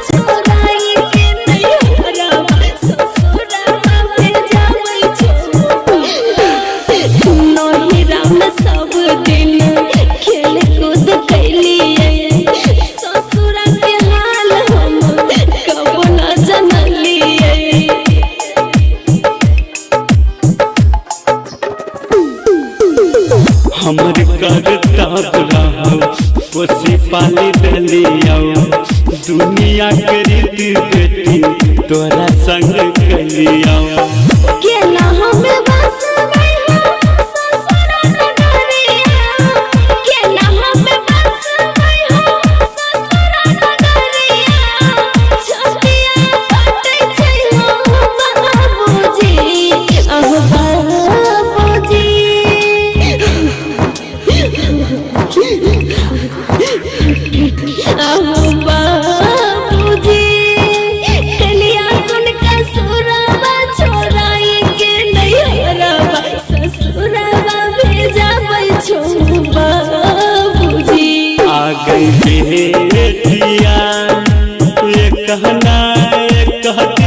छोराई के नैहरवा ससुरवा भेजाबै छौ। नहिरा में सब दिन खेल कूद कैलिए, ससुरा के हाल हम कबो न जनलिए। हमर करता रहो पोसी पाली दलिया, दुनिया के रीति बेटी तोरा संग कलिया। केना हमें बसबै हो ससुरा नगरिया, केना हमें बसबै हो ससुरा नगरिया। छतिया फटै छै हो बाबूजी, अहो बाबूजी। अहो बाबूजी, कलिया कुन कसुरवा छोराई के नैहरवा ससुरवा भेजाबै छौ बाबूजी। आ गई बेटिया ये कहना ये कहती